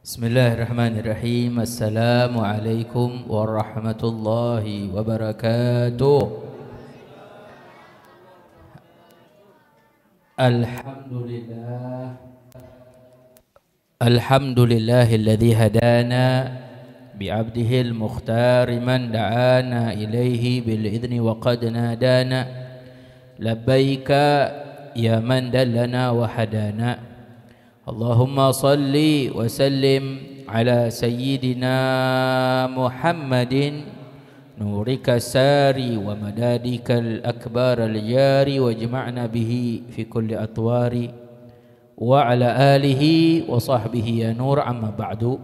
Bismillahirrahmanirrahim. Assalamualaikum warahmatullahi wabarakatuh. Alhamdulillahilladzi hadana bi'abdihil mukhtari man da'ana ilaihi bil idzni wa qad nadana labbaika ya man dallana wa hadana. Allahumma salli wa sallim ala sayyidina Muhammadin nurika sari wa madadikal akbar al-jari wa jama'na bihi fi kulli atwari wa ala alihi wa sahbihi ya nur amma ba'du.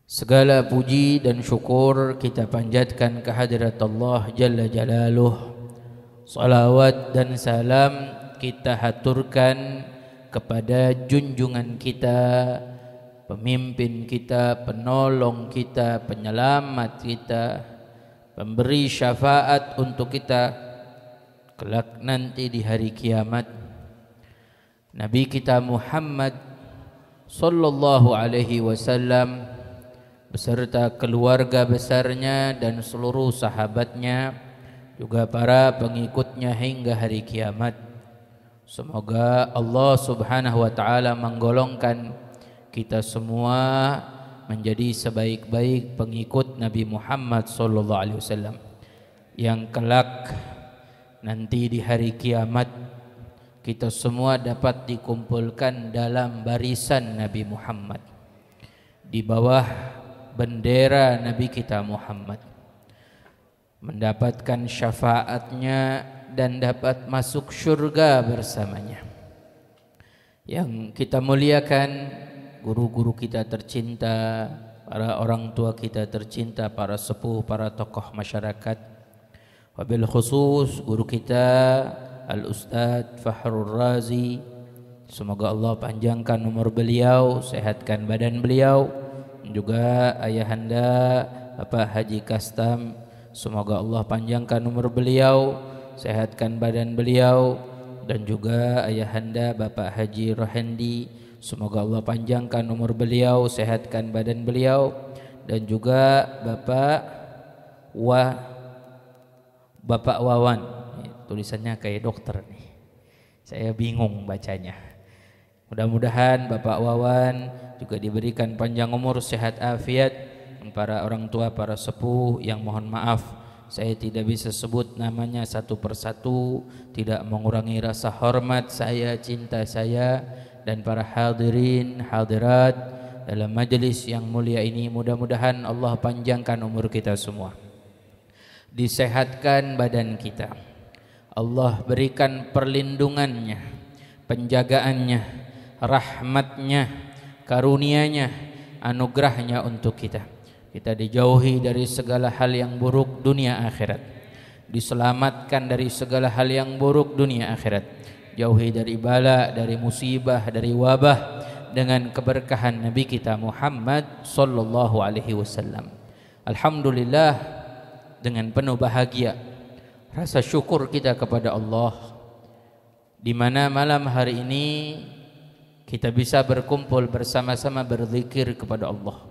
Segala puji dan syukur kita panjatkan kehadirat Allah Jalla Jalaluh. Salawat dan salam kita haturkan kepada junjungan kita, pemimpin kita, penolong kita, penyelamat kita, pemberi syafaat untuk kita kelak nanti di hari kiamat, Nabi kita Muhammad sallallahu alaihi wasallam beserta keluarga besarnya dan seluruh sahabatnya, juga para pengikutnya hingga hari kiamat. Semoga Allah subhanahu wa ta'ala menggolongkan kita semua menjadi sebaik-baik pengikut Nabi Muhammad sallallahu alaihi wasallam, yang kelak nanti di hari kiamat kita semua dapat dikumpulkan dalam barisan Nabi Muhammad, di bawah bendera Nabi kita Muhammad, mendapatkan syafaatnya dan dapat masuk syurga bersamanya. Yang kita muliakan guru-guru kita tercinta, para orang tua kita tercinta, para sepuh, para tokoh masyarakat, wabil khusus guru kita Al-Ustadz Fakhrul Razi. Semoga Allah panjangkan umur beliau, sehatkan badan beliau. Juga ayahanda Bapak Haji Kastam, semoga Allah panjangkan umur beliau, sehatkan badan beliau. Dan juga ayahanda Bapak Haji Rohendi, semoga Allah panjangkan umur beliau, sehatkan badan beliau. Dan juga Bapak Wawan, tulisannya kayak dokter nih, saya bingung bacanya. Mudah-mudahan Bapak Wawan juga diberikan panjang umur, sehat afiat. Para orang tua, para sepuh yang mohon maaf saya tidak bisa sebut namanya satu persatu, tidak mengurangi rasa hormat saya, cinta saya, dan para hadirin hadirat dalam majelis yang mulia ini. Mudah-mudahan Allah panjangkan umur kita semua, disehatkan badan kita, Allah berikan perlindungannya, penjagaannya, rahmatnya, karunianya, anugerahnya untuk kita. Kita dijauhi dari segala hal yang buruk dunia akhirat, diselamatkan dari segala hal yang buruk dunia akhirat, jauhi dari bala, dari musibah, dari wabah, dengan keberkahan Nabi kita Muhammad sallallahu alaihi wasallam. Alhamdulillah, dengan penuh bahagia, rasa syukur kita kepada Allah, di mana malam hari ini kita bisa berkumpul bersama-sama berzikir kepada Allah,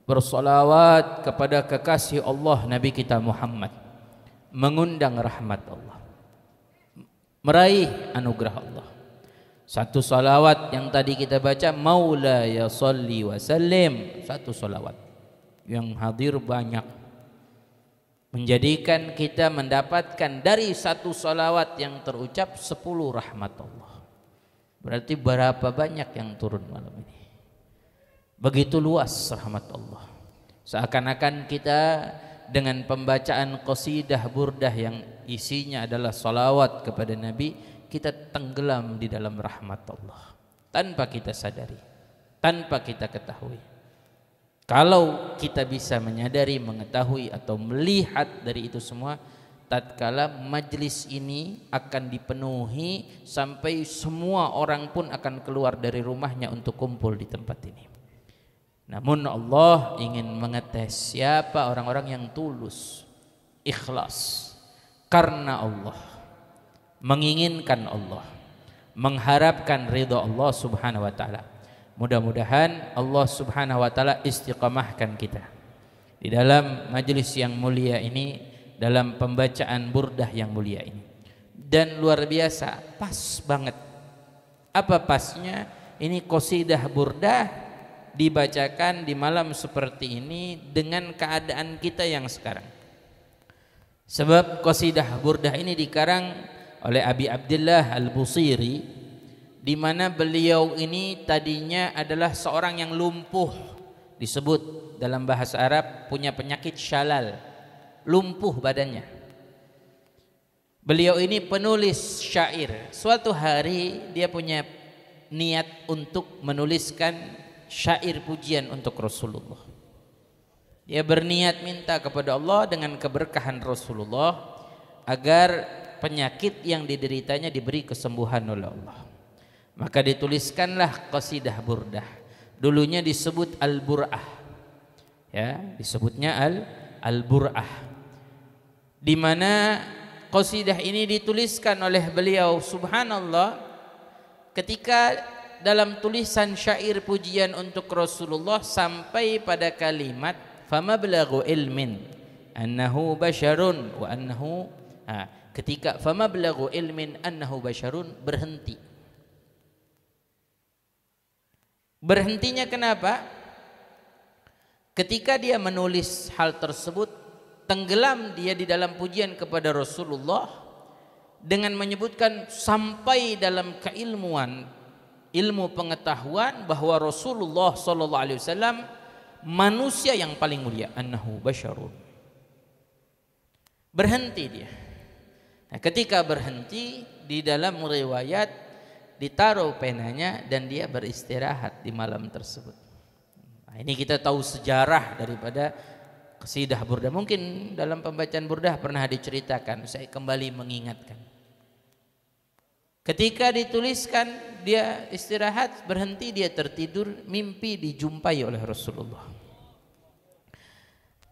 bersolawat kepada kekasih Allah Nabi kita Muhammad, mengundang rahmat Allah, meraih anugerah Allah. Satu salawat yang tadi kita baca, Maula ya salli wa sallim, satu salawat yang hadir banyak, menjadikan kita mendapatkan dari satu salawat yang terucap 10 rahmat Allah. Berarti berapa banyak yang turun malam ini? Begitu luas rahmat Allah. Seakan-akan kita dengan pembacaan qasidah burdah yang isinya adalah salawat kepada Nabi, kita tenggelam di dalam rahmat Allah tanpa kita sadari, tanpa kita ketahui. Kalau kita bisa menyadari, mengetahui atau melihat dari itu semua, tatkala majlis ini akan dipenuhi sampai semua orang pun akan keluar dari rumahnya untuk kumpul di tempat ini. Namun Allah ingin mengetes siapa orang-orang yang tulus, ikhlas, karena Allah, menginginkan Allah, mengharapkan ridha Allah subhanahu wa ta'ala, Mudah-mudahan Allah Subhanahu wa taala istiqamahkan kita di dalam majelis yang mulia ini, dalam pembacaan burdah yang mulia ini. Dan luar biasa, pas banget. Apa pasnya? Ini qasidah burdah dibacakan di malam seperti ini dengan keadaan kita yang sekarang. Sebab qasidah burdah ini dikarang oleh Abi Abdullah Al-Busiri, di mana beliau ini tadinya adalah seorang yang lumpuh, disebut dalam bahasa Arab punya penyakit syalal, lumpuh badannya. Beliau ini penulis syair. Suatu hari dia punya niat untuk menuliskan syair pujian untuk Rasulullah. Dia berniat minta kepada Allah dengan keberkahan Rasulullah agar penyakit yang dideritanya diberi kesembuhan oleh Allah. Maka dituliskanlah qasidah burdah. Dulunya disebut Al-Bur'ah. Ya, disebutnya Al-Bur'ah. Di mana qasidah ini dituliskan oleh beliau, subhanallah, ketika dalam tulisan syair pujian untuk Rasulullah sampai pada kalimat famablagu ilmin annahu basyarun wa annahu, ketika famablagu ilmin annahu basyarun, berhenti. Berhentinya kenapa? Ketika dia menulis hal tersebut, tenggelam dia di dalam pujian kepada Rasulullah dengan menyebutkan sampai dalam keilmuan, ilmu pengetahuan bahwa Rasulullah sallallahu alaihi wasallam manusia yang paling mulia, annahu basyarun. Berhenti dia. Nah, ketika berhenti, di dalam riwayat ditaruh penanya dan dia beristirahat di malam tersebut. Nah, ini kita tahu sejarah daripada qasidah burdah. Mungkin dalam pembacaan burdah pernah diceritakan, saya kembali mengingatkan. Ketika dituliskan dia istirahat, berhenti, dia tertidur, mimpi dijumpai oleh Rasulullah.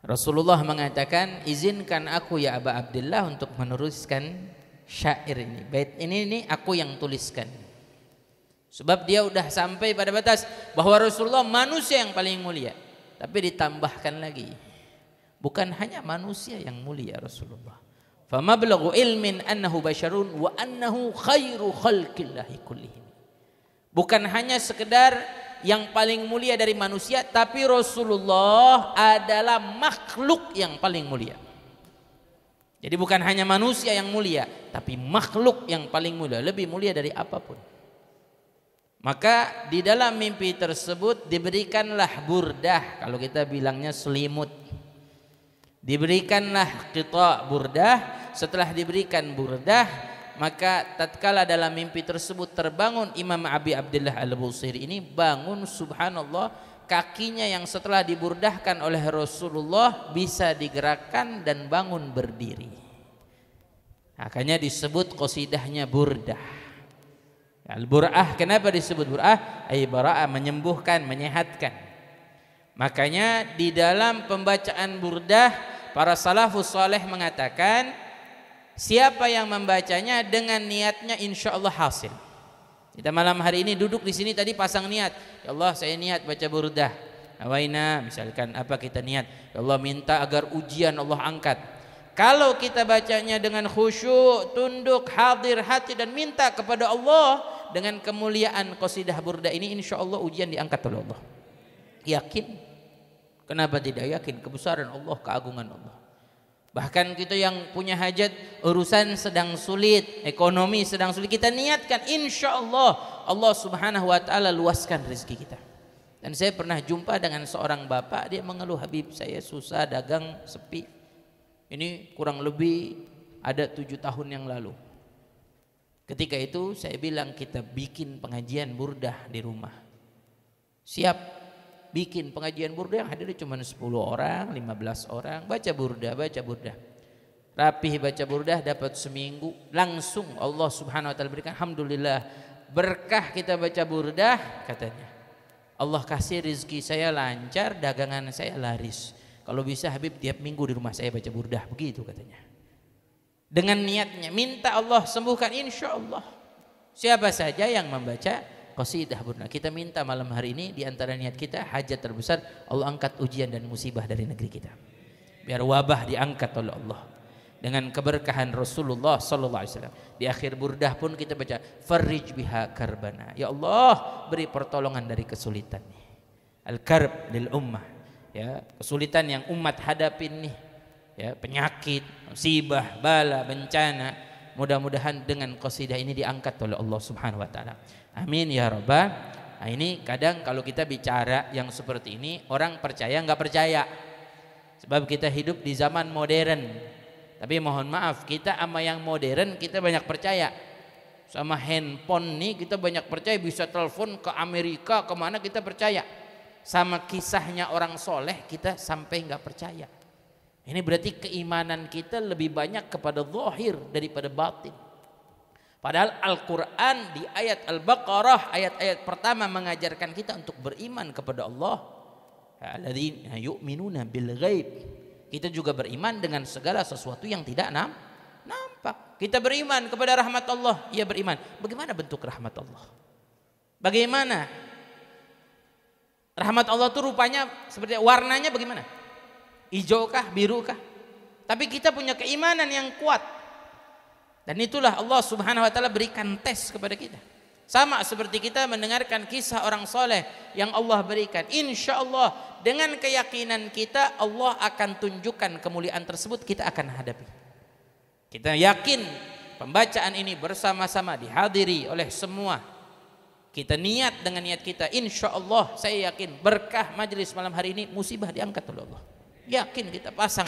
Rasulullah mengatakan, izinkan aku ya Aba Abdullah untuk meneruskan syair ini. Bait ini aku yang tuliskan. Sebab dia udah sampai pada batas bahwa Rasulullah manusia yang paling mulia. Tapi ditambahkan lagi, bukan hanya manusia yang mulia Rasulullah. Famablagu ilmin annahu basyarun wa annahu khairu khalqillahi kullihim. Bukan hanya sekedar yang paling mulia dari manusia, tapi Rasulullah adalah makhluk yang paling mulia. Jadi bukan hanya manusia yang mulia, tapi makhluk yang paling mulia, lebih mulia dari apapun. Maka di dalam mimpi tersebut diberikanlah burdah, kalau kita bilangnya selimut. Diberikanlah qita burdah. Setelah diberikan burdah, maka tatkala dalam mimpi tersebut terbangun Imam Abi Abdullah Al-Busiri ini, bangun, subhanallah, kakinya yang setelah diburdahkan oleh Rasulullah bisa digerakkan dan bangun berdiri. Makanya disebut qasidahnya burdah. Al-Bur'ah, kenapa disebut bur'ah? Ay bara'a, menyembuhkan, menyehatkan. Makanya di dalam pembacaan burdah, para salafus saleh mengatakan, siapa yang membacanya dengan niatnya insya Allah hasil. Kita malam hari ini duduk di sini tadi pasang niat, ya Allah saya niat baca burdah. Awaina, misalkan apa kita niat, ya Allah minta agar ujian Allah angkat. Kalau kita bacanya dengan khusyuk, tunduk, hadir hati dan minta kepada Allah dengan kemuliaan qasidah burdah ini, insya Allah ujian diangkat oleh Allah. Yakin? Kenapa tidak yakin? Kebesaran Allah, keagungan Allah. Bahkan kita yang punya hajat, urusan sedang sulit, ekonomi sedang sulit, kita niatkan insya Allah Allah subhanahu wa ta'ala luaskan rezeki kita. Dan saya pernah jumpa dengan seorang bapak, dia mengeluh, Habib saya susah, dagang sepi. Ini kurang lebih ada 7 tahun yang lalu. Ketika itu saya bilang, kita bikin pengajian burdah di rumah. Siap. Bikin pengajian burdah yang hadir cuma 10 orang, 15 orang, baca burdah. Rapih baca burdah, dapat seminggu, langsung Allah subhanahu wa ta'ala berikan, alhamdulillah, berkah kita baca burdah, katanya. Allah kasih rezeki saya lancar, dagangan saya laris. Kalau bisa Habib tiap minggu di rumah saya baca burdah, begitu katanya. Dengan niatnya, minta Allah sembuhkan insya Allah. Siapa saja yang membaca qasidah burda. Kita minta malam hari ini di antara niat kita, hajat terbesar Allah angkat ujian dan musibah dari negeri kita. Biar wabah diangkat oleh Allah dengan keberkahan Rasulullah sallallahu alaihi wasallam. Di akhir burdah pun kita baca farrij biha karbana. Ya Allah, beri pertolongan dari kesulitan nih. Al-karb lil ummah. Ya, kesulitan yang umat hadapin nih. Ya, penyakit, musibah, bala, bencana. Mudah-mudahan dengan qasidah ini diangkat oleh Allah Subhanahu wa taala. Amin ya rabbal. Nah, ini kadang kalau kita bicara yang seperti ini orang percaya nggak percaya. Sebab kita hidup di zaman modern. Tapi mohon maaf, kita sama yang modern kita banyak percaya. Sama handphone nih kita banyak percaya, bisa telepon ke Amerika kemana kita percaya. Sama kisahnya orang soleh kita sampai nggak percaya. Ini berarti keimanan kita lebih banyak kepada zahir daripada batin. Padahal Al-Quran di ayat Al-Baqarah ayat-ayat pertama mengajarkan kita untuk beriman kepada Allah. Alladzina yu'minuna bil ghaib. Kita juga beriman dengan segala sesuatu yang tidak nampak. Kita beriman kepada rahmat Allah, ya beriman. Bagaimana bentuk rahmat Allah? Bagaimana? Rahmat Allah itu rupanya seperti warnanya bagaimana? Hijaukah, birukah? Tapi kita punya keimanan yang kuat. Dan itulah Allah Subhanahu wa taala berikan tes kepada kita. Sama seperti kita mendengarkan kisah orang soleh yang Allah berikan. Insya Allah dengan keyakinan kita Allah akan tunjukkan kemuliaan tersebut, kita akan hadapi. Kita yakin pembacaan ini bersama-sama dihadiri oleh semua. Kita niat dengan niat kita, insya Allah saya yakin berkah majelis malam hari ini musibah diangkat oleh Allah. Yakin kita pasang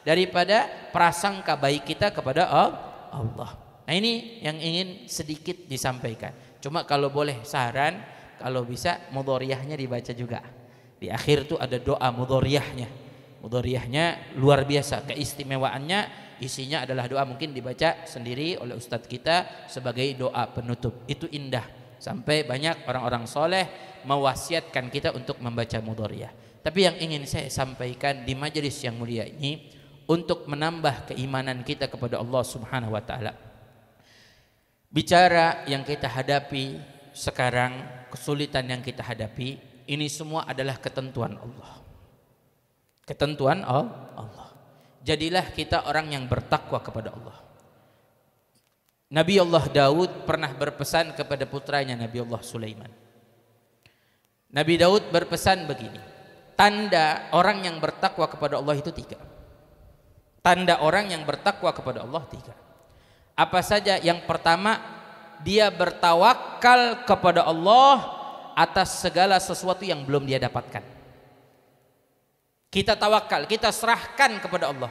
daripada prasangka baik kita kepada Allah. Nah ini yang ingin sedikit disampaikan. Cuma kalau boleh saran, kalau bisa mudhoriyahnya dibaca juga. Di akhir tuh ada doa mudhoriyahnya. Mudhoriyahnya luar biasa, keistimewaannya isinya adalah doa, mungkin dibaca sendiri oleh ustadz kita sebagai doa penutup. Itu indah. Sampai banyak orang-orang soleh mewasiatkan kita untuk membaca mudhoriyah. Tapi yang ingin saya sampaikan di majelis yang mulia ini, untuk menambah keimanan kita kepada Allah Subhanahu wa taala. Bicara yang kita hadapi sekarang, kesulitan yang kita hadapi, ini semua adalah ketentuan Allah. Ketentuan Allah. Jadilah kita orang yang bertakwa kepada Allah. Nabi Allah Daud pernah berpesan kepada putranya Nabi Allah Sulaiman. Nabi Daud berpesan begini, tanda orang yang bertakwa kepada Allah itu 3. Tanda orang yang bertakwa kepada Allah 3. Apa saja? Yang pertama, dia bertawakal kepada Allah atas segala sesuatu yang belum dia dapatkan. Kita tawakal, kita serahkan kepada Allah.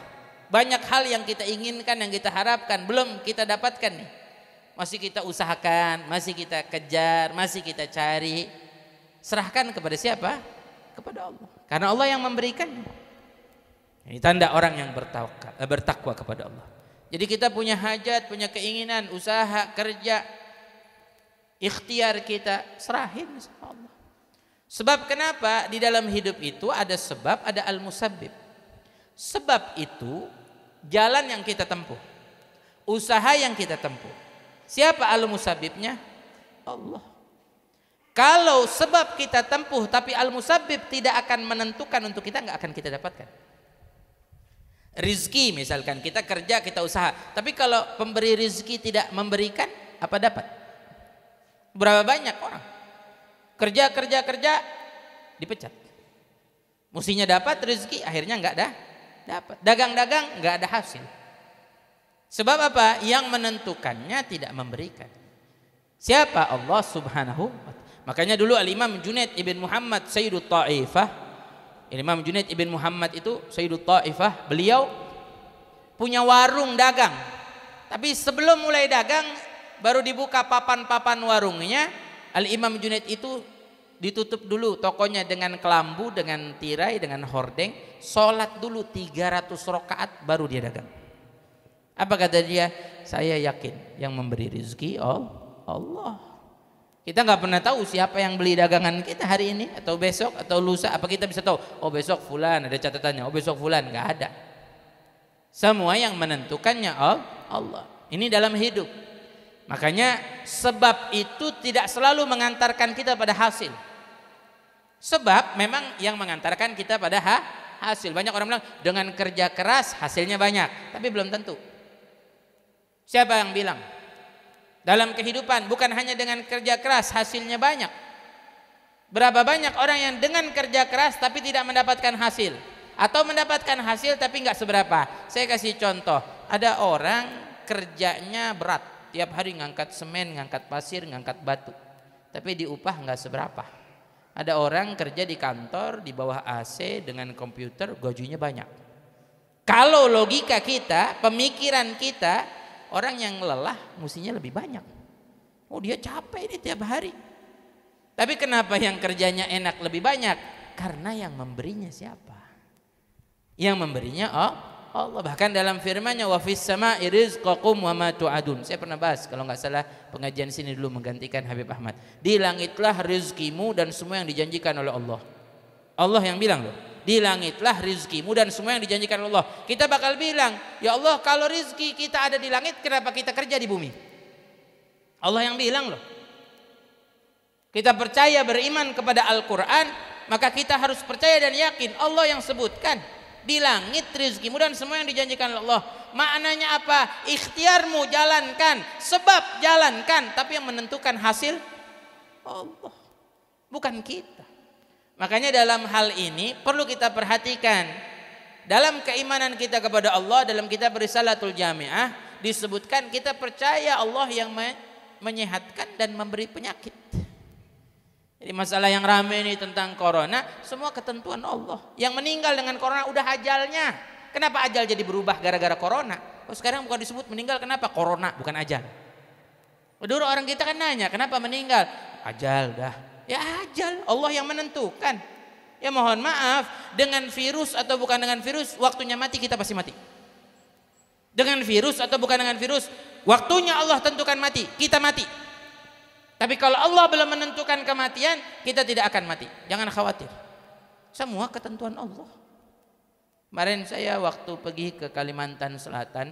Banyak hal yang kita inginkan, yang kita harapkan, belum kita dapatkan nih. Masih kita usahakan, masih kita kejar, masih kita cari. Serahkan kepada siapa? Kepada Allah. Karena Allah yang memberikannya. Ini tanda orang yang bertakwa kepada Allah. Jadi kita punya hajat, punya keinginan, usaha, kerja, ikhtiar kita serahin sama Allah. Sebab kenapa? Di dalam hidup itu ada sebab, ada al-musabbib. Sebab itu jalan yang kita tempuh, usaha yang kita tempuh. Siapa al-musabbibnya? Allah. Kalau sebab kita tempuh tapi al-musabbib tidak akan menentukan untuk kita, nggak akan kita dapatkan. Rizki misalkan, kita kerja, kita usaha, tapi kalau pemberi rizki tidak memberikan, apa dapat? Berapa banyak orang kerja dipecat, mestinya dapat rizki, akhirnya nggak dapat. Dagang-dagang nggak ada hasil. Sebab apa? Yang menentukannya tidak memberikan. Siapa? Allah Subhanahu wa ta'ala. Makanya dulu Al-Imam Junaid ibn Muhammad Sayyidut Ta'ifah, Imam Junaid ibn Muhammad itu Sayyidut Ta'ifah, beliau punya warung dagang. Tapi sebelum mulai dagang, baru dibuka papan-papan warungnya, Al-Imam Junaid itu ditutup dulu tokonya dengan kelambu, dengan tirai, dengan hordeng, sholat dulu 300 rakaat baru dia dagang. Apa kata dia? Saya yakin yang memberi rezeki Allah. Kita nggak pernah tahu siapa yang beli dagangan kita hari ini atau besok atau lusa. Apa kita bisa tahu? Oh besok fulan, ada catatannya. Oh besok fulan, nggak ada. Semua yang menentukannya Allah. Ini dalam hidup. Makanya sebab itu tidak selalu mengantarkan kita pada hasil. Sebab memang yang mengantarkan kita pada hasil. Banyak orang bilang dengan kerja keras hasilnya banyak, tapi belum tentu. Siapa yang bilang? Dalam kehidupan bukan hanya dengan kerja keras hasilnya banyak. Berapa banyak orang yang dengan kerja keras tapi tidak mendapatkan hasil, atau mendapatkan hasil tapi nggak seberapa. Saya kasih contoh, ada orang kerjanya berat, tiap hari ngangkat semen, ngangkat pasir, ngangkat batu, tapi diupah nggak seberapa. Ada orang kerja di kantor di bawah AC dengan komputer, gajinya banyak. Kalau logika kita, pemikiran kita, orang yang lelah mestinya lebih banyak. Oh, dia capek ini tiap hari. Tapi kenapa yang kerjanya enak lebih banyak? Karena yang memberinya siapa? Yang memberinya Allah. Bahkan dalam firman-Nya wa fis sama'i rizqakum wa ma tu'adun. Saya pernah bahas kalau nggak salah pengajian sini dulu menggantikan Habib Ahmad. Di langitlah rezekimu dan semua yang dijanjikan oleh Allah. Allah yang bilang loh. Di langitlah rezekimu dan semua yang dijanjikan oleh Allah. Kita bakal bilang, ya Allah, kalau rezeki kita ada di langit, kenapa kita kerja di bumi? Allah yang bilang loh. Kita percaya beriman kepada Al-Quran, maka kita harus percaya dan yakin Allah yang sebutkan di langit rezekimu dan semua yang dijanjikan oleh Allah. Maknanya apa? Ikhtiarmu jalankan, sebab jalankan, tapi yang menentukan hasil Allah, bukan kita. Makanya dalam hal ini perlu kita perhatikan. Dalam keimanan kita kepada Allah, dalam kitab Risalatul Jami'ah disebutkan kita percaya Allah yang menyehatkan dan memberi penyakit. Jadi masalah yang ramai ini tentang corona, semua ketentuan Allah. Yang meninggal dengan corona udah ajalnya. Kenapa ajal jadi berubah gara-gara corona? Oh, sekarang bukan disebut meninggal, kenapa? Corona, bukan ajal. Dulu orang kita kan nanya, kenapa meninggal? Ajal dah. Ya ajal, Allah yang menentukan. Ya mohon maaf, dengan virus atau bukan dengan virus, waktunya mati kita pasti mati. Dengan virus atau bukan dengan virus, waktunya Allah tentukan mati, kita mati. Tapi kalau Allah belum menentukan kematian, kita tidak akan mati. Jangan khawatir. Semua ketentuan Allah. Kemarin saya waktu pergi ke Kalimantan Selatan,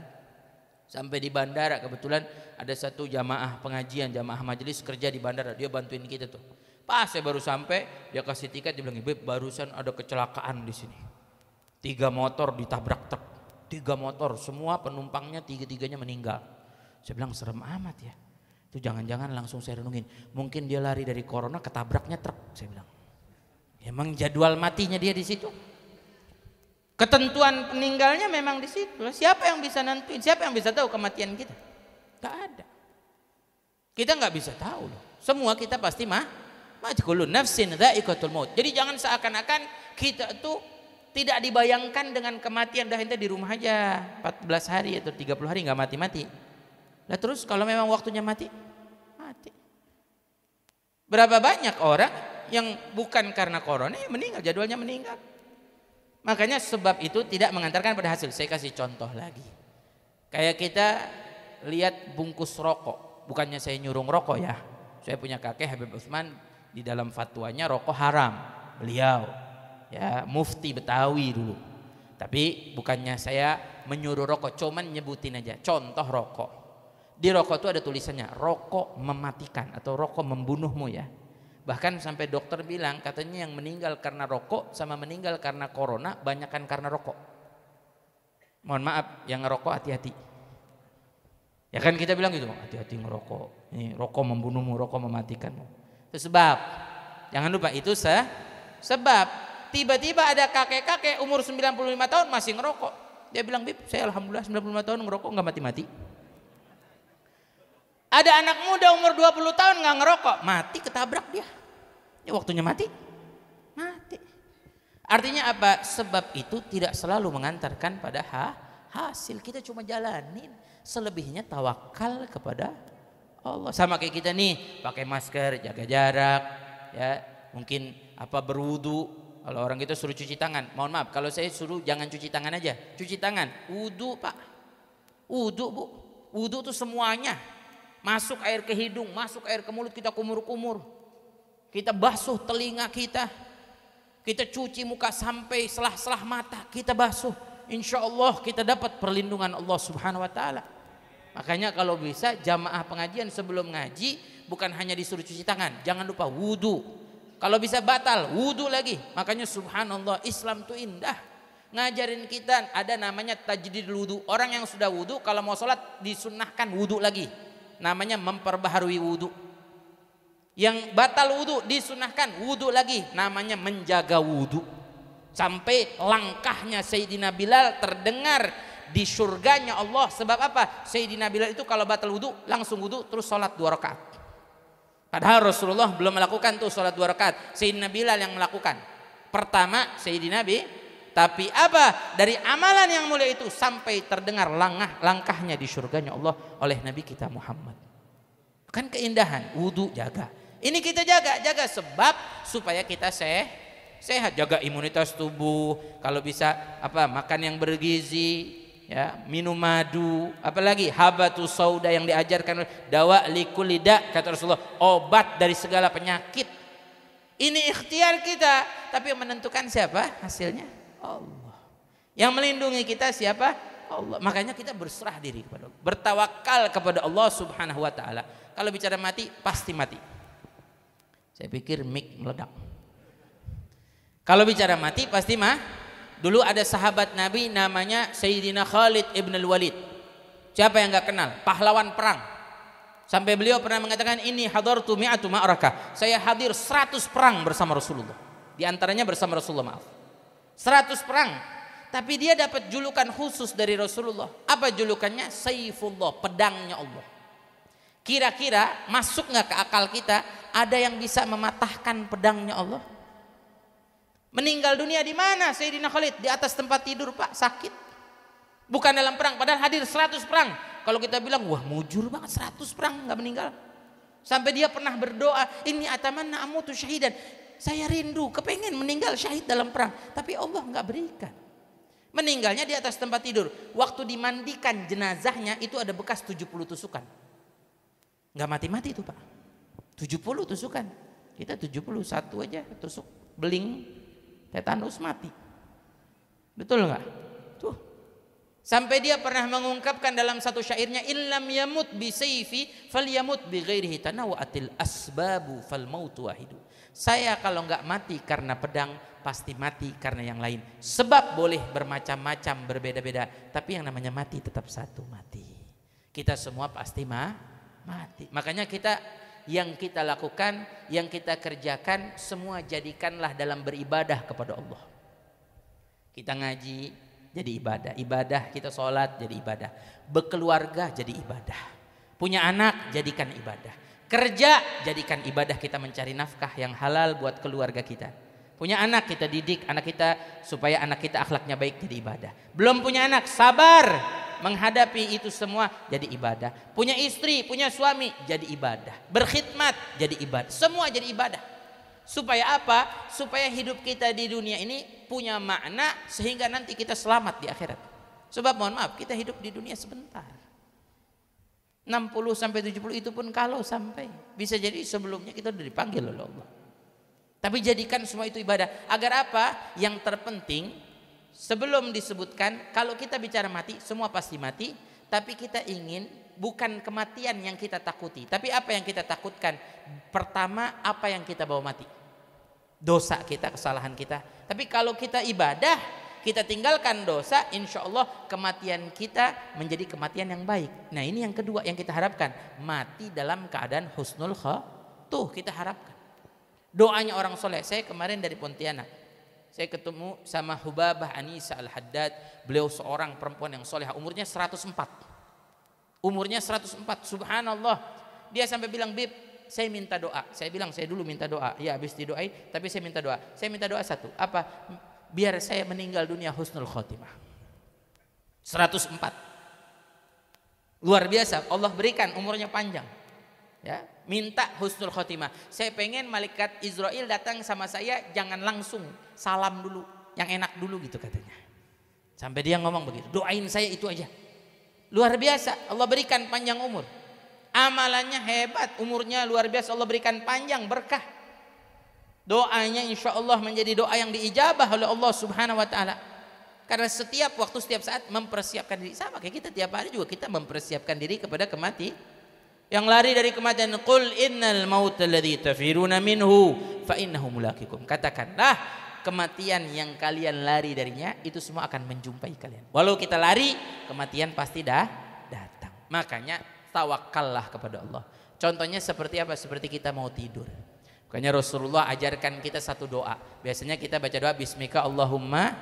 sampai di bandara kebetulan ada satu jamaah pengajian, jamaah majelis kerja di bandara. Dia bantuin kita tuh. Pas saya baru sampai, dia kasih tiket, dia bilang, "Beb, barusan ada kecelakaan di sini. 3 motor ditabrak truk. 3 motor, semua penumpangnya 3-3-nya meninggal." Saya bilang, serem amat ya. Itu jangan-jangan langsung saya renungin, mungkin dia lari dari corona ketabraknya truk. Saya bilang, emang jadwal matinya dia di situ. Ketentuan meninggalnya memang di situ. Siapa yang bisa nentuin? Siapa yang bisa tahu kematian kita? Gak ada. Kita nggak bisa tahu loh. Semua kita pasti kullu nafsin dha'iqatul maut. Jadi jangan seakan-akan kita tuh tidak dibayangkan dengan kematian. Dah ente di rumah aja 14 hari atau 30 hari nggak mati-mati. Lah terus kalau memang waktunya mati, mati. Berapa banyak orang yang bukan karena corona yang meninggal, jadwalnya meninggal. Makanya sebab itu tidak mengantarkan pada hasil. Saya kasih contoh lagi. Kayak kita lihat bungkus rokok. Bukannya saya nyuruh rokok ya. Saya punya kakek Habib Utsman, di dalam fatwanya rokok haram. Beliau ya mufti Betawi dulu. Tapi bukannya saya menyuruh rokok, cuman nyebutin aja contoh rokok. Di rokok itu ada tulisannya rokok mematikan atau rokok membunuhmu ya. Bahkan sampai dokter bilang katanya yang meninggal karena rokok sama meninggal karena corona banyakkan karena rokok. Mohon maaf, yang ngerokok hati-hati. Ya kan kita bilang gitu, hati-hati ngerokok. Ini rokok membunuhmu, rokok mematikanmu. Itu sebab. Jangan lupa itu sebab. Tiba-tiba ada kakek-kakek umur 95 tahun masih ngerokok. Dia bilang, "Bib, saya alhamdulillah 95 tahun ngerokok enggak mati-mati." Ada anak muda umur 20 tahun nggak ngerokok, mati ketabrak dia. Ya waktunya mati. Artinya apa? Sebab itu tidak selalu mengantarkan pada hasil. Kita cuma jalanin. Selebihnya tawakal kepada Allah. Sama kayak kita nih, pakai masker, jaga jarak, ya mungkin berwudu. Kalau orang kita suruh cuci tangan, mohon maaf, kalau saya suruh jangan cuci tangan aja, cuci tangan, wudu pak, wudu bu, wudu tuh semuanya. Masuk air ke hidung, masuk air ke mulut, kita kumur-kumur. Kita basuh telinga kita. Kita cuci muka sampai selah-selah mata kita basuh. Insya Allah kita dapat perlindungan Allah Subhanahu wa ta'ala. Makanya kalau bisa jamaah pengajian sebelum ngaji bukan hanya disuruh cuci tangan, jangan lupa wudu. Kalau bisa batal, wudu lagi. Makanya subhanallah, Islam tuh indah. Ngajarin kita ada namanya tajdidul wudu. Orang yang sudah wudu kalau mau sholat disunnahkan wudu lagi. Namanya memperbaharui wudu. Yang batal wudu disunnahkan wudu lagi. Namanya menjaga wudu. Sampai langkahnya Sayyidina Bilal terdengar di surganya Allah. Sebab apa? Sayyidina Bilal itu kalau batal wudu langsung wudu terus sholat 2 rakaat. Padahal Rasulullah belum melakukan tuh sholat 2 rakaat. Sayyidina Bilal yang melakukan. Pertama Sayyidina Bilal. Tapi apa? Dari amalan yang mulia itu sampai terdengar langkahnya di surganya Allah oleh Nabi kita Muhammad. Kan keindahan, wudu jaga. Ini kita jaga sebab supaya kita sehat, jaga imunitas tubuh. Kalau bisa makan yang bergizi, ya, minum madu, apalagi habatus sauda yang diajarkan, dawa likulli da, kata Rasulullah, obat dari segala penyakit. Ini ikhtiar kita, tapi yang menentukan siapa? Hasilnya Allah. Yang melindungi kita siapa? Allah. Makanya kita berserah diri kepada Allah, bertawakal kepada Allah Subhanahu wa taala. Kalau bicara mati, pasti mati. Saya pikir mic meledak. Kalau bicara mati pasti Dulu ada sahabat Nabi namanya Sayyidina Khalid ibn al-Walid. Siapa yang gak kenal? Pahlawan perang. Sampai beliau pernah mengatakan, ini hadartu mi'atu ma'rakah. Saya hadir 100 perang bersama Rasulullah. Di antaranya bersama Rasulullah, 100 perang. Tapi dia dapat julukan khusus dari Rasulullah. Apa julukannya? Saifullah, pedangnya Allah. Kira-kira masuk gak ke akal kita ada yang bisa mematahkan pedangnya Allah? Meninggal dunia di mana Sayyidina Khalid? Di atas tempat tidur, Pak, sakit. Bukan dalam perang, padahal hadir 100 perang. Kalau kita bilang, wah mujur banget, 100 perang nggak meninggal. Sampai dia pernah berdoa, ini atamanna amutu syahidan. Saya rindu, kepengen meninggal syahid dalam perang, tapi Allah nggak berikan. Meninggalnya di atas tempat tidur. Waktu dimandikan jenazahnya itu ada bekas 70 tusukan. Nggak mati-mati itu, Pak. 70 tusukan. Kita 71 aja tusuk beling tetanus mati. Betul nggak? Tuh. Sampai dia pernah mengungkapkan dalam satu syairnya, illam yamut bi sayfi falyamut bi ghairihi tanawwa'atil asbabu fal mautu wahidu. Saya kalau nggak mati karena pedang, pasti mati karena yang lain. Sebab boleh bermacam-macam, berbeda-beda, tapi yang namanya mati tetap satu, mati. Kita semua pasti mati. Makanya yang kita lakukan, yang kita kerjakan, semua jadikanlah dalam beribadah kepada Allah. Kita ngaji jadi ibadah, kita sholat jadi ibadah, berkeluarga jadi ibadah, punya anak jadikan ibadah, kerja jadikan ibadah, kita mencari nafkah yang halal buat keluarga kita. Punya anak, kita didik anak kita supaya anak kita akhlaknya baik, jadi ibadah. Belum punya anak, sabar menghadapi itu semua, jadi ibadah. Punya istri, punya suami, jadi ibadah. Berkhidmat, jadi ibadah. Semua jadi ibadah. Supaya apa? Supaya hidup kita di dunia ini punya makna, sehingga nanti kita selamat di akhirat. Sebab mohon maaf, kita hidup di dunia sebentar. 60-70 itu pun kalau sampai. Bisa jadi sebelumnya kita sudah dipanggil oleh Allah. Tapi jadikan semua itu ibadah. Agar apa? Yang terpenting, sebelum disebutkan, kalau kita bicara mati, semua pasti mati. Tapi kita ingin bukan kematian yang kita takuti, tapi apa yang kita takutkan? Pertama, apa yang kita bawa mati? Dosa kita, kesalahan kita. Tapi kalau kita ibadah, kita tinggalkan dosa, insya Allah kematian kita menjadi kematian yang baik. Nah, ini yang kedua yang kita harapkan, mati dalam keadaan husnul tuh kita harapkan. Doanya orang soleh. Saya kemarin dari Pontianak, saya ketemu sama Hubabah Anisa Al-Haddad. Beliau seorang perempuan yang soleh, umurnya 104. Umurnya 104, subhanallah. Dia sampai bilang, Bib, saya minta doa. Saya bilang, saya dulu minta doa. Ya, habis didoai, tapi saya minta doa. Saya minta doa satu, apa? Biar saya meninggal dunia husnul khotimah. 104. Luar biasa, Allah berikan umurnya panjang. Ya, minta husnul khotimah. Saya pengen malaikat Israel datang sama saya, jangan langsung, salam dulu, yang enak dulu gitu katanya. Sampai dia ngomong begitu, doain saya itu aja. Luar biasa, Allah berikan panjang umur. Amalannya hebat, umurnya luar biasa, Allah berikan panjang, berkah. Doanya insya Allah menjadi doa yang diijabah oleh Allah Subhanahu wa ta'ala. Karena setiap waktu, setiap saat mempersiapkan diri. Sama kayak kita tiap hari juga kita mempersiapkan diri kepada kematian. Yang lari dari kematian, qul innal mautal ladzi tafiruna minhu fa innahu mulaqikum. Katakanlah, kematian yang kalian lari darinya itu semua akan menjumpai kalian. Walau kita lari, kematian pasti dah datang. Makanya tawakallah kepada Allah. Contohnya seperti apa? Seperti kita mau tidur. Makanya Rasulullah ajarkan kita satu doa. Biasanya kita baca doa bismika Allahumma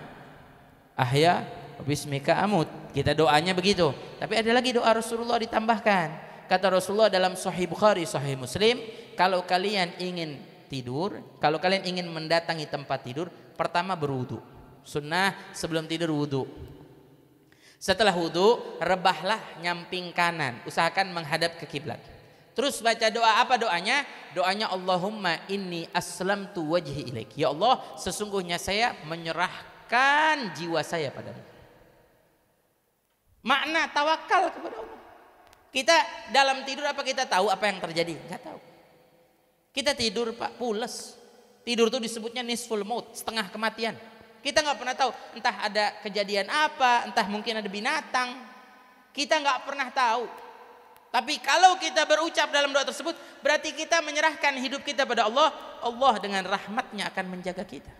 ahya bismika amut. Kita doanya begitu. Tapi ada lagi doa Rasulullah ditambahkan. Kata Rasulullah dalam Sahih Bukhari, Sahih Muslim, kalau kalian ingin tidur, kalau kalian ingin mendatangi tempat tidur, pertama berwudu. Sunnah sebelum tidur wudu. Setelah wudu, rebahlah nyamping kanan, usahakan menghadap ke kiblat. Terus baca doa, apa doanya? Doanya Allahumma inni aslamtu wajhi ilaik. Ya Allah, sesungguhnya saya menyerahkan jiwa saya padamu. Makna tawakal kepada Allah. Kita dalam tidur apa kita tahu apa yang terjadi? Enggak tahu. Kita tidur Pak, pules. Tidur itu disebutnya nisful maut, setengah kematian. Kita nggak pernah tahu, entah ada kejadian apa, entah mungkin ada binatang. Kita nggak pernah tahu. Tapi kalau kita berucap dalam doa tersebut, berarti kita menyerahkan hidup kita pada Allah. Allah dengan rahmatnya akan menjaga kita.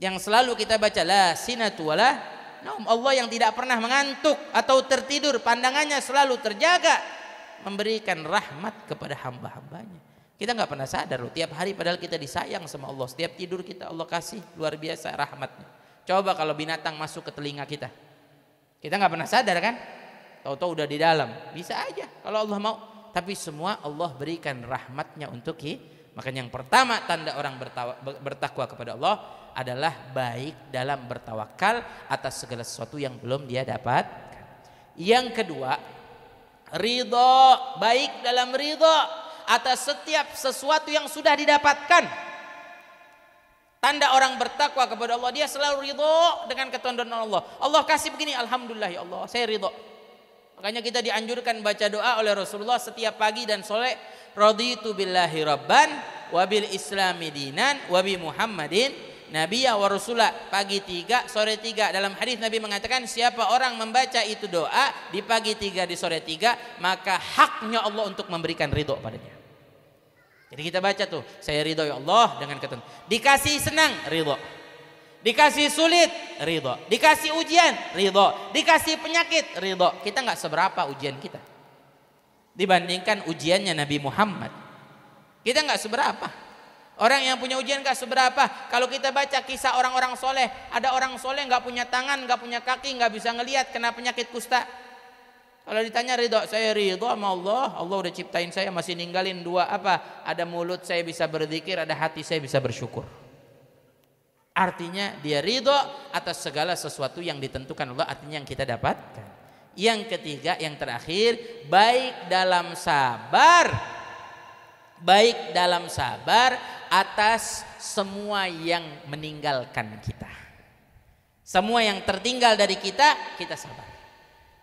Yang selalu kita baca la sinatu wala naum. Allah yang tidak pernah mengantuk atau tertidur, pandangannya selalu terjaga, memberikan rahmat kepada hamba-hambanya. Kita nggak pernah sadar loh, tiap hari padahal kita disayang sama Allah. Setiap tidur kita Allah kasih luar biasa rahmatnya. Coba kalau binatang masuk ke telinga kita nggak pernah sadar kan? Tahu-tahu udah di dalam. Bisa aja kalau Allah mau. Tapi semua Allah berikan rahmatnya untuk kita. Makanya yang pertama tanda orang bertakwa kepada Allah adalah baik dalam bertawakal atas segala sesuatu yang belum dia dapat. Yang kedua, ridho, baik dalam ridho atas setiap sesuatu yang sudah didapatkan. Tanda orang bertakwa kepada Allah, dia selalu ridho dengan ketentuan Allah. Allah kasih begini, alhamdulillah ya Allah, saya ridho. Makanya kita dianjurkan baca doa oleh Rasulullah setiap pagi dan sore. Raditu billahi rabban wa bil islami dinan wa bi Muhammadin nabiyya wa rasulah. Pagi 3, sore 3. Dalam hadis Nabi mengatakan, siapa orang membaca itu doa di pagi 3, di sore 3, maka haknya Allah untuk memberikan ridho padanya. Jadi kita baca tuh, saya ridho ya Allah dengan ketentuan. Dikasih senang, ridho. Dikasih sulit, ridho. Dikasih ujian, ridho. Dikasih penyakit, ridho. Kita nggak seberapa ujian kita dibandingkan ujiannya Nabi Muhammad. Kita nggak seberapa. Orang yang punya ujian nggak seberapa. Kalau kita baca kisah orang-orang soleh, ada orang soleh nggak punya tangan, nggak punya kaki, nggak bisa ngelihat, kena penyakit kusta. Kalau ditanya ridho, saya ridho sama Allah. Allah udah ciptain saya, masih ninggalin 2 apa? Ada mulut saya bisa berzikir, ada hati saya bisa bersyukur. Artinya dia ridho atas segala sesuatu yang ditentukan Allah, artinya yang kita dapatkan. Yang ketiga, yang terakhir, baik dalam sabar. Baik dalam sabar atas semua yang meninggalkan kita. Semua yang tertinggal dari kita, kita sabar.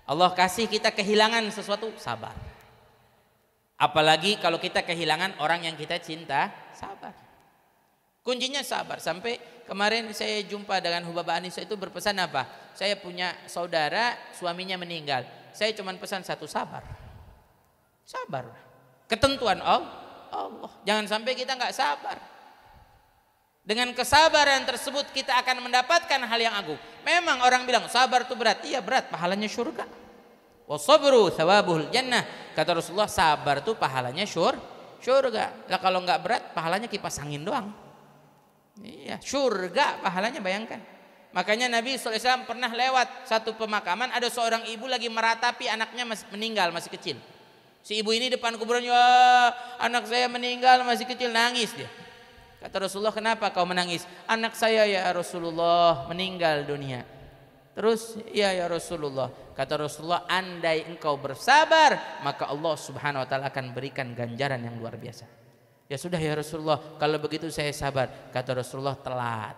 Allah kasih kita kehilangan sesuatu, sabar. Apalagi kalau kita kehilangan orang yang kita cinta, sabar. Kuncinya sabar. Sampai kemarin saya jumpa dengan Hubaba Anissa itu berpesan apa? Saya punya saudara suaminya meninggal. Saya cuma pesan satu, sabar. Sabar. Ketentuan Allah. Jangan sampai kita nggak sabar. Dengan kesabaran tersebut kita akan mendapatkan hal yang agung. Memang orang bilang sabar itu berat. Iya berat, pahalanya surga. Wasabru thawabuhul jannah. Kata Rasulullah, sabar itu pahalanya surga. Lah kalau nggak berat, pahalanya kipas angin doang. Iya, surga pahalanya, bayangkan. Makanya Nabi SAW pernah lewat satu pemakaman, ada seorang ibu lagi meratapi anaknya masih meninggal, masih kecil. Si ibu ini depan kuburan, wah anak saya meninggal masih kecil, nangis dia. Kata Rasulullah, kenapa kau menangis? Anak saya ya Rasulullah meninggal dunia. Terus ya Rasulullah. Kata Rasulullah, andai engkau bersabar, maka Allah Subhanahu wa ta'ala akan berikan ganjaran yang luar biasa. Ya sudah ya Rasulullah, kalau begitu saya sabar. Kata Rasulullah, telat.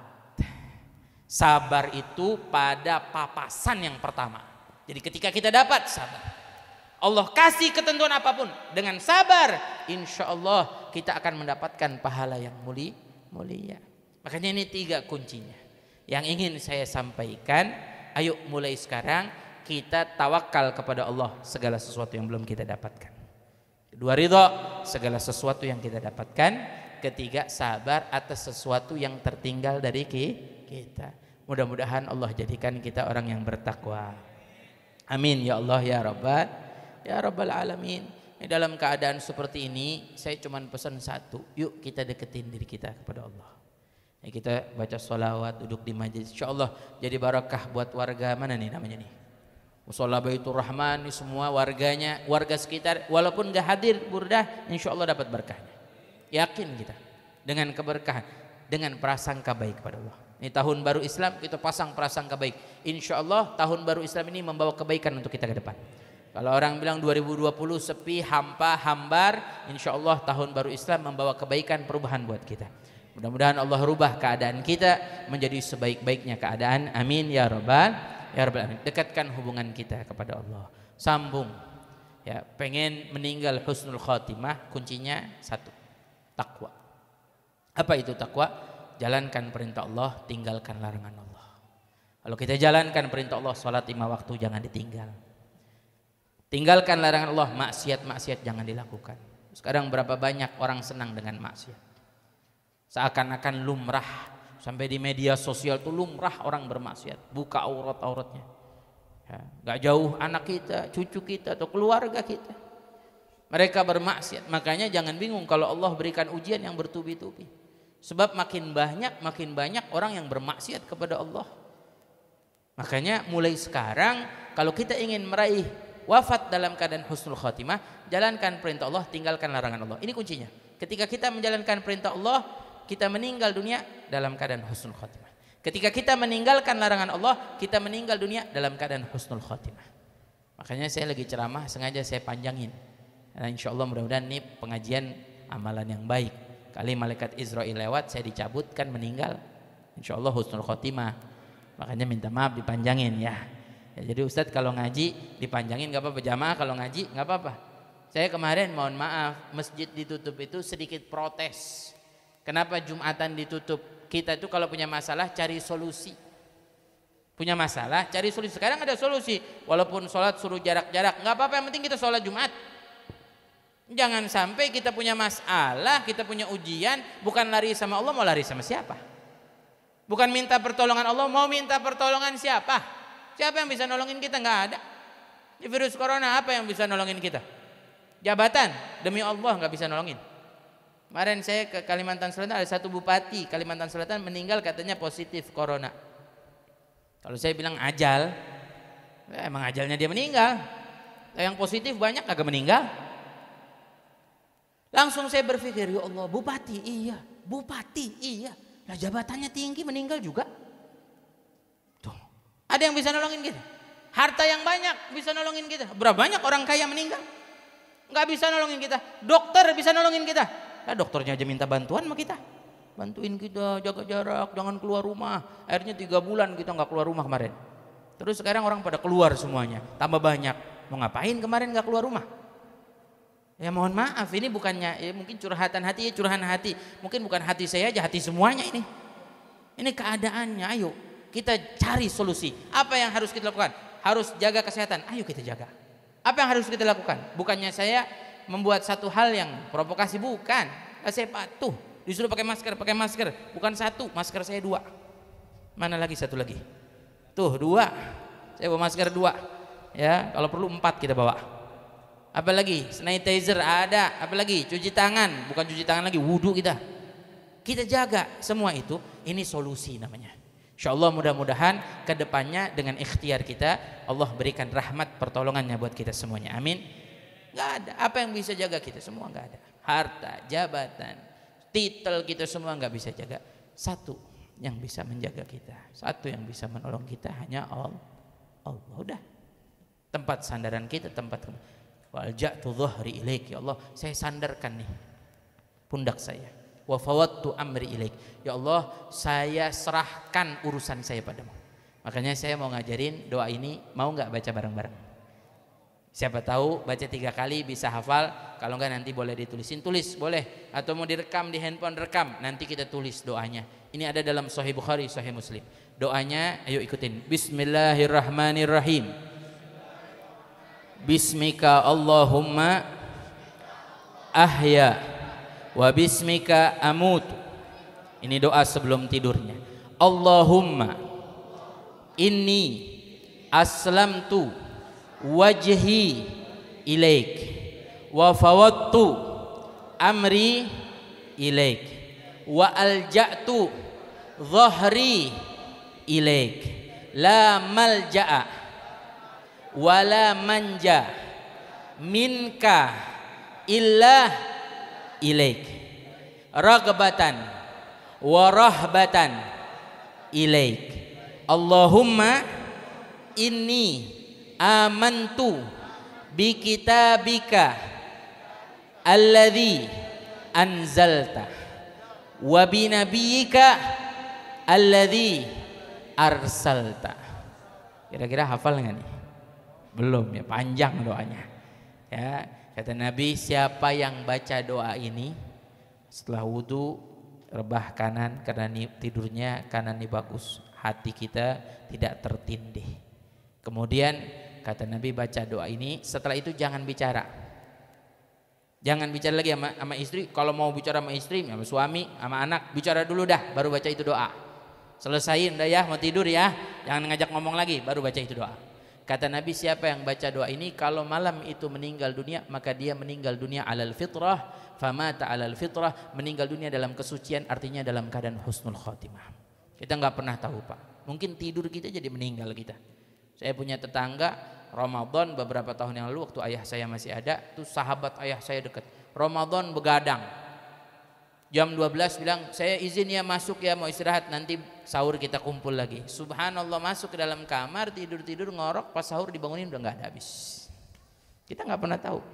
Sabar itu pada papasan yang pertama. Jadi ketika kita dapat sabar, Allah kasih ketentuan apapun, dengan sabar, insya Allah kita akan mendapatkan pahala yang mulia. Makanya ini 3 kuncinya. Yang ingin saya sampaikan, ayo mulai sekarang kita tawakal kepada Allah segala sesuatu yang belum kita dapatkan. Kedua, ridha segala sesuatu yang kita dapatkan. Ketiga, sabar atas sesuatu yang tertinggal dari kita. Mudah-mudahan Allah jadikan kita orang yang bertakwa. Amin ya Allah ya Rabbal alamin. Dalam keadaan seperti ini, saya cuma pesan satu, yuk kita deketin diri kita kepada Allah. Kita baca sholawat, duduk di majelis, insyaallah jadi barakah buat warga mana nih namanya nih, Mushola Baitur Rahman, ini semua warganya, warga sekitar, walaupun gak hadir burdah, insyaallah dapat berkahnya. Yakin kita dengan keberkahan, dengan prasangka baik kepada Allah. Ini tahun baru Islam, kita pasang prasangka baik. Insyaallah tahun baru Islam ini membawa kebaikan untuk kita ke depan. Kalau orang bilang 2020 sepi, hampa, hambar, insyaallah tahun baru Islam membawa kebaikan, perubahan buat kita. Mudah-mudahan Allah rubah keadaan kita menjadi sebaik-baiknya keadaan. Amin ya Rabbal alamin. Dekatkan hubungan kita kepada Allah. Sambung. Ya, pengen meninggal husnul khatimah, kuncinya satu, takwa. Apa itu takwa? Jalankan perintah Allah, tinggalkan larangan Allah. Kalau kita jalankan perintah Allah, salat 5 waktu jangan ditinggal. Tinggalkan larangan Allah, maksiat jangan dilakukan. Sekarang berapa banyak orang senang dengan maksiat. Seakan-akan lumrah, sampai di media sosial itu lumrah orang bermaksiat, buka auratnya. Ya, gak jauh anak kita, cucu kita atau keluarga kita, mereka bermaksiat. Makanya jangan bingung kalau Allah berikan ujian yang bertubi-tubi. Sebab makin banyak orang yang bermaksiat kepada Allah. Makanya mulai sekarang kalau kita ingin meraih wafat dalam keadaan husnul khatimah, jalankan perintah Allah, tinggalkan larangan Allah. Ini kuncinya. Ketika kita menjalankan perintah Allah, kita meninggal dunia dalam keadaan husnul khatimah. Ketika kita meninggalkan larangan Allah, kita meninggal dunia dalam keadaan husnul khatimah. Makanya saya lagi ceramah sengaja saya panjangin. Nah, insyaallah mudah-mudahan ini pengajian amalan yang baik. Kali malaikat Israel lewat, saya dicabutkan meninggal. Insyaallah husnul khatimah. Makanya minta maaf dipanjangin ya. Jadi Ustadz kalau ngaji dipanjangin gak apa-apa, jamaah kalau ngaji gak apa-apa. Saya kemarin mohon maaf, masjid ditutup itu sedikit protes. Kenapa Jumatan ditutup? Kita itu kalau punya masalah cari solusi. Punya masalah cari solusi. Sekarang ada solusi. Walaupun sholat suruh jarak-jarak, gak apa-apa, yang penting kita sholat Jumat. Jangan sampai kita punya masalah, kita punya ujian, bukan lari sama Allah, mau lari sama siapa? Bukan minta pertolongan Allah, mau minta pertolongan siapa? Siapa yang bisa nolongin kita? Nggak ada. Di virus corona apa yang bisa nolongin kita? Jabatan, demi Allah nggak bisa nolongin. Kemarin saya ke Kalimantan Selatan, ada satu bupati Kalimantan Selatan meninggal katanya positif corona. Kalau saya bilang ajal, ya emang ajalnya dia meninggal. Yang positif banyak kagak meninggal. Langsung saya berpikir, ya Allah, bupati iya. Lah jabatannya tinggi meninggal juga. Ada yang bisa nolongin kita? Harta yang banyak bisa nolongin kita. Berapa banyak orang kaya meninggal? Nggak bisa nolongin kita. Dokter bisa nolongin kita. Nah, dokternya aja minta bantuan sama kita. Bantuin kita jaga jarak, jangan keluar rumah. Akhirnya 3 bulan kita nggak keluar rumah kemarin. Terus sekarang orang pada keluar semuanya. Tambah banyak. Mau ngapain kemarin nggak keluar rumah? Ya mohon maaf, ini bukannya ya mungkin curahan hati. Mungkin bukan hati saya aja, hati semuanya ini. Ini keadaannya, ayo. Kita cari solusi. Apa yang harus kita lakukan? Harus jaga kesehatan. Ayo kita jaga. Apa yang harus kita lakukan? Bukannya saya membuat satu hal yang provokasi, bukan. Saya patuh. Disuruh pakai masker. Bukan 1, masker saya 2. Mana lagi satu lagi? Tuh 2. Saya bawa masker 2. Ya, kalau perlu 4 kita bawa. Apa lagi? Sanitizer ada. Apa lagi? Cuci tangan. Bukan cuci tangan lagi, wudu kita. Kita jaga semua itu. Ini solusi namanya. InsyaAllah mudah-mudahan kedepannya dengan ikhtiar kita Allah berikan rahmat pertolongannya buat kita semuanya. Amin. Gak ada apa yang bisa jaga kita semua, gak ada. Harta, jabatan, titel kita semua gak bisa jaga. Satu yang bisa menjaga kita, satu yang bisa menolong kita hanya Allah. Udah. Tempat sandaran kita, tempat walja'tu dhuhri ilaik, ya Allah, saya sandarkan nih pundak saya. Wa fawattu amri ilaik, ya Allah, saya serahkan urusan saya padamu. Makanya saya mau ngajarin doa ini, mau nggak baca bareng-bareng? Siapa tahu baca 3 kali bisa hafal. Kalau enggak nanti boleh tulis boleh, atau mau direkam di handphone, rekam, nanti kita tulis doanya. Ini ada dalam Sahih Bukhari, Sahih Muslim. Doanya ayo ikutin. Bismillahirrahmanirrahim. Bismika Allahumma ahya wa bismika amut. Ini doa sebelum tidurnya. Allahumma inni aslamtu wajhi ilaik wa fawattu amri ilaik wa alja'tu dhahri ilaik la malja'a wa la manja minka illa ilaik ragbatan wa rahbatan ilaik. Allahumma inni amantu bi kitabika alladzi anzalta wa bi nabiyyika alladzi arsalta. Kira-kira hafal enggak nih? Belum ya, panjang doanya. Ya, kata Nabi, siapa yang baca doa ini setelah wudu, rebah kanan karena tidurnya kanan ini bagus, hati kita tidak tertindih. Kemudian kata Nabi baca doa ini, setelah itu jangan bicara. Jangan bicara lagi sama istri. Kalau mau bicara sama istri, sama suami, sama anak, bicara dulu dah, baru baca itu doa. Selesaiin dah ya, mau tidur ya, jangan ngajak ngomong lagi, baru baca itu doa. Kata Nabi, siapa yang baca doa ini kalau malam itu meninggal dunia, maka dia meninggal dunia alal fitrah, famata alal fitrah, meninggal dunia dalam kesucian, artinya dalam keadaan husnul khotimah. Kita nggak pernah tahu Pak, mungkin tidur kita jadi meninggal kita. Saya punya tetangga, Ramadan beberapa tahun yang lalu waktu ayah saya masih ada, tuh sahabat ayah saya dekat. Ramadan begadang. Jam 12 bilang, saya izin ya masuk ya, mau istirahat, nanti sahur kita kumpul lagi. Subhanallah, masuk ke dalam kamar, tidur-tidur ngorok, pas sahur dibangunin udah nggak ada habis. Kita nggak pernah tahu.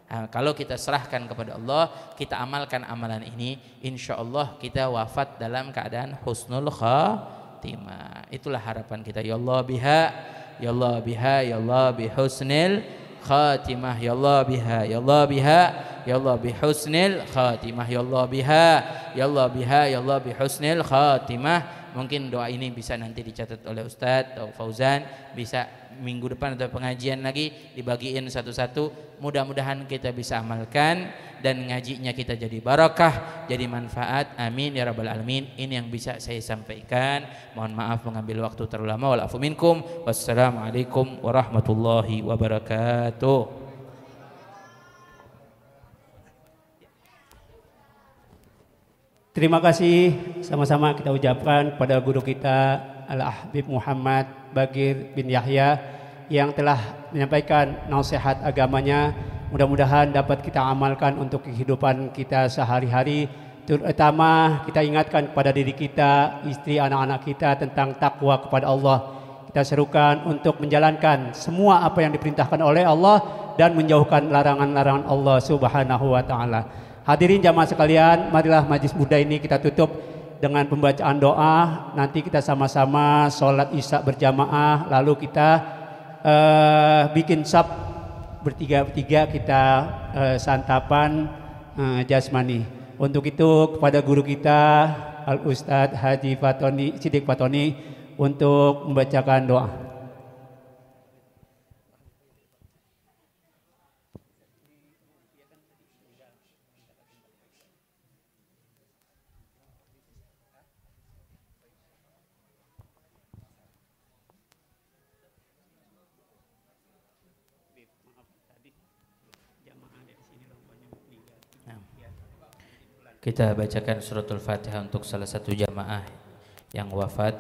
Nah, kalau kita serahkan kepada Allah, kita amalkan amalan ini, insya Allah kita wafat dalam keadaan husnul khatimah. Itulah harapan kita. Ya Allah biha, ya Allah biha, ya Allah bihusnil khatimah, ya Allah biha, ya Allah biha, ya Allah bihusnil khatimah, ya Allah biha, ya Allah biha, ya Allah bihusnil khatimah. Mungkin doa ini bisa nanti dicatat oleh Ustadz atau Fauzan, bisa minggu depan atau pengajian lagi dibagiin satu-satu. Mudah-mudahan kita bisa amalkan dan ngajinya kita jadi barakah, jadi manfaat. Amin ya rabbal alamin. Ini yang bisa saya sampaikan. Mohon maaf mengambil waktu terlalu lama. Wa'afu minkum. Wassalamualaikum warahmatullahi wabarakatuh. Terima kasih sama-sama kita ucapkan kepada guru kita Al-Habib Muhammad Bagir bin Yahya yang telah menyampaikan nasihat agamanya. Mudah-mudahan dapat kita amalkan untuk kehidupan kita sehari-hari. Terutama kita ingatkan kepada diri kita, istri, anak-anak kita tentang takwa kepada Allah. Kita serukan untuk menjalankan semua apa yang diperintahkan oleh Allah dan menjauhkan larangan-larangan Allah Subhanahu wa taala. Hadirin jamaah sekalian, marilah majlis muda ini kita tutup dengan pembacaan doa. Nanti kita sama-sama sholat isya berjamaah, lalu kita bikin sab bertiga-tiga, kita santapan jasmani. Untuk itu kepada guru kita Al-Ustadz Haji Sidik Fatoni untuk membacakan doa. Kita bacakan suratul Fatihah untuk salah satu jamaah yang wafat,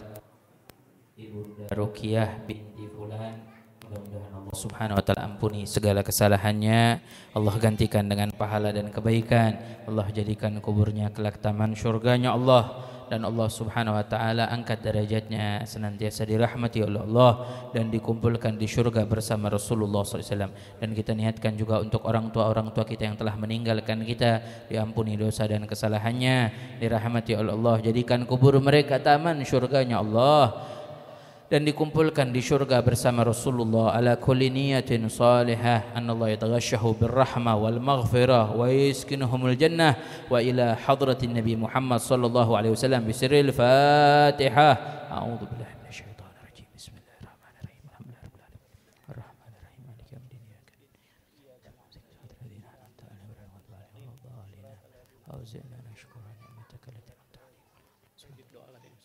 Ibu Ruqyah binti Fulan. Mudah-mudahan Allah Subhanahu wa taala ampuni segala kesalahannya, Allah gantikan dengan pahala dan kebaikan, Allah jadikan kuburnya kelak taman syurganya Allah, dan Allah Subhanahu wa taala angkat derajatnya senantiasa dirahmati oleh Allah dan dikumpulkan di syurga bersama Rasulullah SAW. Dan kita niatkan juga untuk orang tua kita yang telah meninggalkan kita, diampuni dosa dan kesalahannya, dirahmati oleh Allah, jadikan kubur mereka taman syurganya Allah. dan dikumpulkan di surga bersama Rasulullah ala kulli niyatin salihah anallahu yataghashahu birrahmah wal maghfirah wa yaskinuhumul jannah wa ila hadratin nabi Muhammad sallallahu alaihi wasallam bi sirril Fatihah. A'udzu billahi minasyaitonir rajim. Bismillahirrahmanirrahim. Alhamdulillahirabbil alamin. Arrahmanir rahim maliki yaumiddin. Iyyaka na'budu wa iyyaka nasta'in. Ihdinas siratal mustaqim. Awzi'na nashkura ni'mataka allati an'amta 'alaina.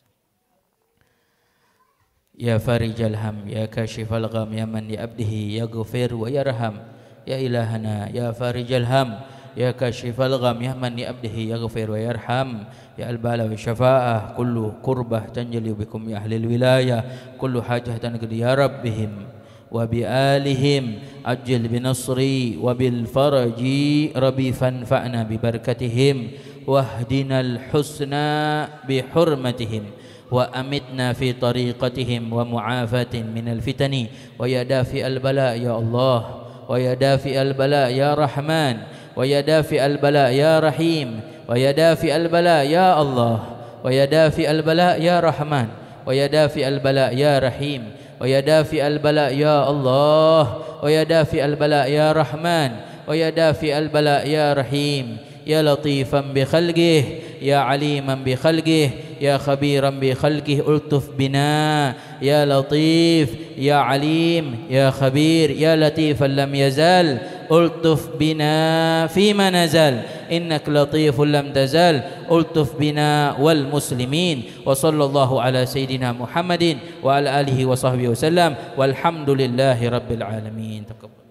Ya farijal ham, ya kashifal gham, ya man li abdihi yaghfir wa yarham. Ya ilahana, ya farijal ham, ya kashifal gham, ya man li abdihi yaghfir wa yarham. Ya al-bala wa syafa'ah, kullu qurbah tanjali bikum ya ahlil wilayah, kullu hajah tanqdi ya rabbihim wa bi alihim ajil binasri wa bil faraji rabbi fanfa'na bi barakatihim wahdinal husna bi hurmatihim wa amitna fi tariqatihim wa mu'afatin minal fitani wa ya dafi al-bala ya Allah wa ya dafi al-bala ya Rahman wa ya dafi al-bala ya Rahim wa ya dafi al-bala ya Allah wa ya dafi al-bala ya Rahman wa ya dafi al-bala ya Rahim wa ya dafi al-bala ya Allah wa ya dafi al-bala ya Rahman wa ya dafi al-bala ya Rahim. Ya latifan bi khalqih, ya aliman bi khalqih, ya khabiran bi khalqih, ultuf bina. Ya latif, ya alim, ya khabir, ya latifan lam yazal, ultuf bina fima nazal. Innak latifun lam tazal, ultuf bina wal muslimin. Wa sallallahu ala sayyidina Muhammadin wa ala alihi wa sahbihi wa sallam. Walhamdulillahi rabbil alamin. Taqabbal.